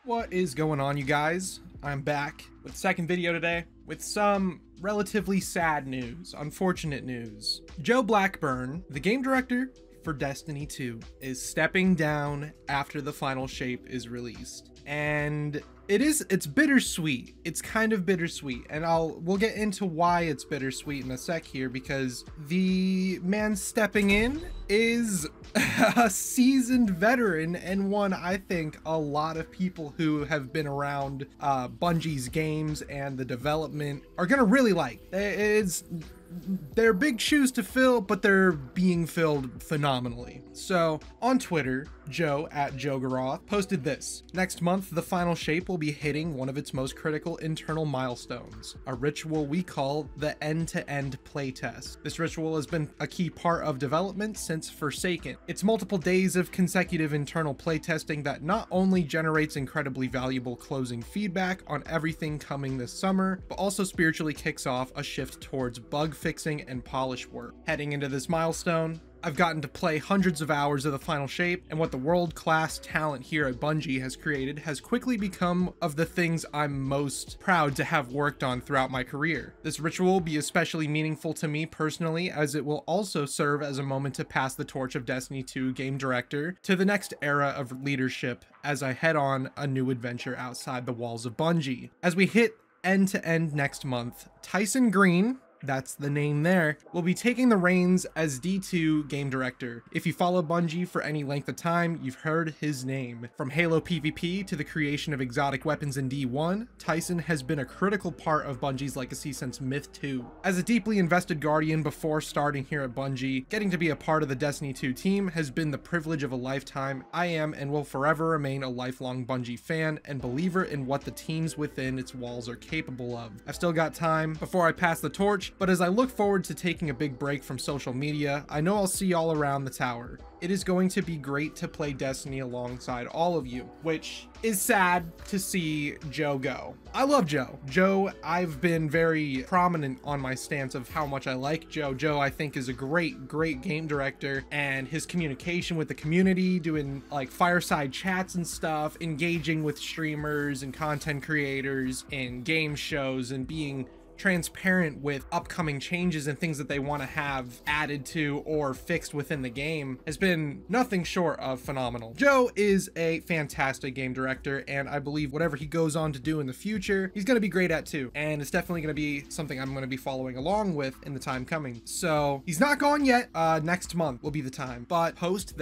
What is going on, you guys? I'm back with the second video today with some relatively sad news, unfortunate news. Joe Blackburn, the game director for Destiny 2, is stepping down after the final shape is released. And it's bittersweet. It's kind of bittersweet, and we'll get into why it's bittersweet in a sec here, because the man stepping in is a seasoned veteran and one I think a lot of people who have been around Bungie's games and the development are gonna really like. They're big shoes to fill, but they're being filled phenomenally. So on Twitter, Joe at Joe Garoth posted this: next month, the final shape will be hitting one of its most critical internal milestones, a ritual we call the end-to-end playtest. This ritual has been a key part of development since Forsaken. It's multiple days of consecutive internal playtesting that not only generates incredibly valuable closing feedback on everything coming this summer, but also spiritually kicks off a shift towards bug fixing and polish work. Heading into this milestone, I've gotten to play hundreds of hours of the final shape, and what the world-class talent here at Bungie has created has quickly become of the things I'm most proud to have worked on throughout my career. This ritual will be especially meaningful to me personally, as it will also serve as a moment to pass the torch of Destiny 2 game director to the next era of leadership as I head on a new adventure outside the walls of Bungie. As we hit end-to-end next month, Tyson Green, that's the name there, will be taking the reins as D2 game director. If you follow Bungie for any length of time, you've heard his name. From Halo PvP to the creation of exotic weapons in D1, Tyson has been a critical part of Bungie's legacy since Myth 2. As a deeply invested Guardian before starting here at Bungie, getting to be a part of the Destiny 2 team has been the privilege of a lifetime. I am and will forever remain a lifelong Bungie fan and believer in what the teams within its walls are capable of. I've still got time before I pass the torch, but as I look forward to taking a big break from social media, I know I'll see y'all around the tower. It is going to be great to play Destiny alongside all of you, which is sad to see Joe go. I love Joe. Joe, I've been very prominent on my stance of how much I like Joe. Joe, I think, is a great game director, and his communication with the community, doing like fireside chats and stuff, engaging with streamers and content creators in game shows, and being transparent with upcoming changes and things that they want to have added to or fixed within the game has been nothing short of phenomenal. Joe is a fantastic game director, and I believe whatever he goes on to do in the future, he's going to be great at too. And it's definitely going to be something I'm going to be following along with in the time coming. So he's not gone yet. Next month will be the time. But post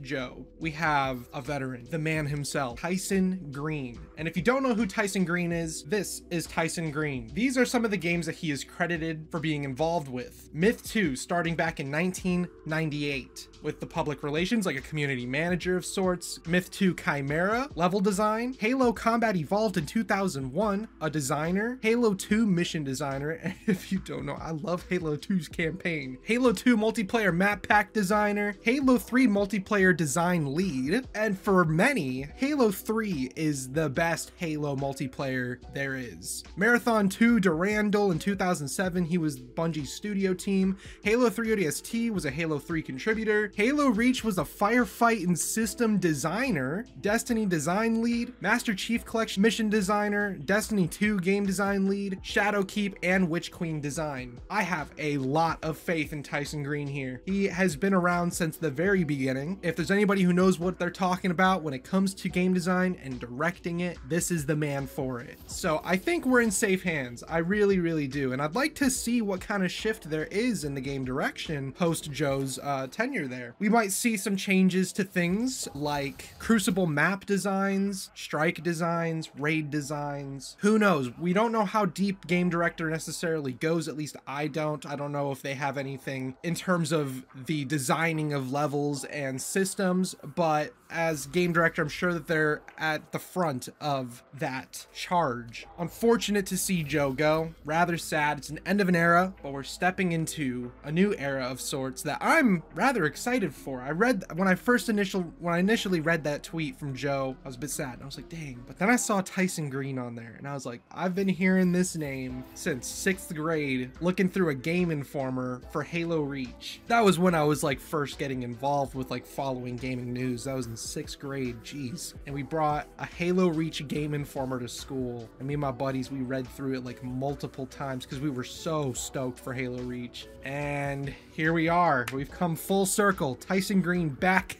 Joe, we have a veteran, the man himself, Tyson Green. And if you don't know who Tyson Green is, this is Tyson Green. These are some of the games that he is credited for being involved with. Myth 2, starting back in 1998, with the public relations, like a community manager of sorts. Myth 2 Chimera, level design. Halo Combat Evolved in 2001, a designer. Halo 2 mission designer, and if you don't know, I love Halo 2's campaign. Halo 2 multiplayer map pack designer. Halo 3 multiplayer design lead, and for many, Halo 3 is the best Halo multiplayer there is. Marathon 2 Durandal in 2007, he was Bungie's studio team. Halo 3 ODST was a Halo 3 contributor. Halo Reach was a firefight and system designer. Destiny design lead. Master Chief Collection mission designer. Destiny 2 game design lead. Shadowkeep and Witch Queen design. I have a lot of faith in Tyson Green here. He has been around since the very beginning. If there's anybody who knows what they're talking about when it comes to game design and directing it, this is the man for it. So I think we're in safe hands. I really do, and I'd like to see what kind of shift there is in the game direction post Joe's tenure there. We might see some changes to things like Crucible map designs, strike designs, raid designs. Who knows? We don't know how deep game director necessarily goes, at least I don't. I don't know if they have anything in terms of the designing of levels and systems, but as game director, I'm sure that they're at the front of that charge. Unfortunate to see Joe go. Rather sad. It's an end of an era, but we're stepping into a new era of sorts that I'm rather excited for. When I initially read that tweet from Joe, I was a bit sad. I was like, dang. But then I saw Tyson Green on there, and I was like, I've been hearing this name since 6th grade, looking through a Game Informer for Halo Reach. That was when I was like first getting involved with like following gaming news. That was in 6th grade, jeez. And we brought a Halo Reach Game Informer to school, and me and my buddies, we read through it like multiple times because we were so stoked for Halo Reach. And here we are. We've come full circle. Tyson Green back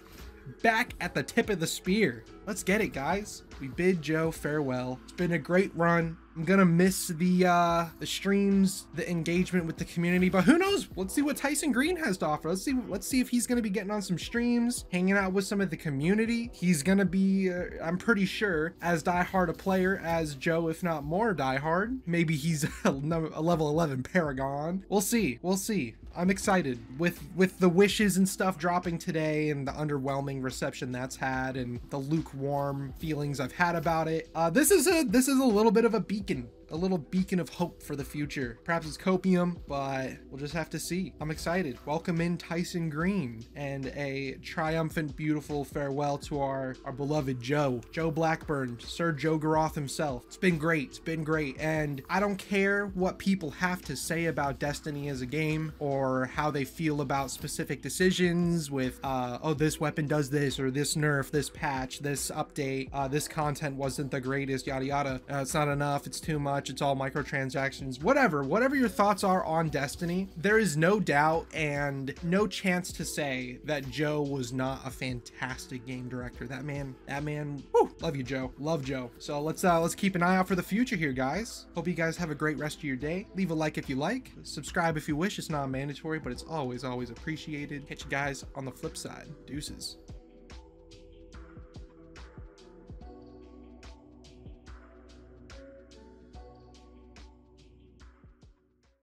at the tip of the spear. Let's get it, guys. We bid Joe farewell. It's been a great run. I'm gonna miss the streams, the engagement with the community, but who knows? Let's see what Tyson Green has to offer. Let's see if he's gonna be getting on some streams, hanging out with some of the community. He's gonna be, I'm pretty sure, as diehard a player as Joe, if not more diehard. Maybe he's a level 11 Paragon. We'll see. We'll see. I'm excited with the wishes and stuff dropping today, and the underwhelming reception that's had, and the lukewarm feelings I've had about it. This is a little bit of a beacon of hope for the future. Perhaps it's copium, but we'll just have to see. I'm excited. Welcome in Tyson Green, and a triumphant, beautiful farewell to our beloved Joe Blackburn, Sir Joe Garoth himself. It's been great. It's been great. And I don't care what people have to say about Destiny as a game, or how they feel about specific decisions with, oh, this weapon does this, or this nerf, this patch, this update, this content wasn't the greatest, yada yada. It's not enough, it's too much, it's all microtransactions, whatever your thoughts are on Destiny. There is no doubt and no chance to say that Joe was not a fantastic game director. That man, woo, love you, Joe. Love Joe. So let's keep an eye out for the future here, guys. Hope you guys have a great rest of your day. Leave a like if you like, subscribe if you wish. It's not mandatory, but it's always appreciated. Catch you guys on the flip side. Deuces.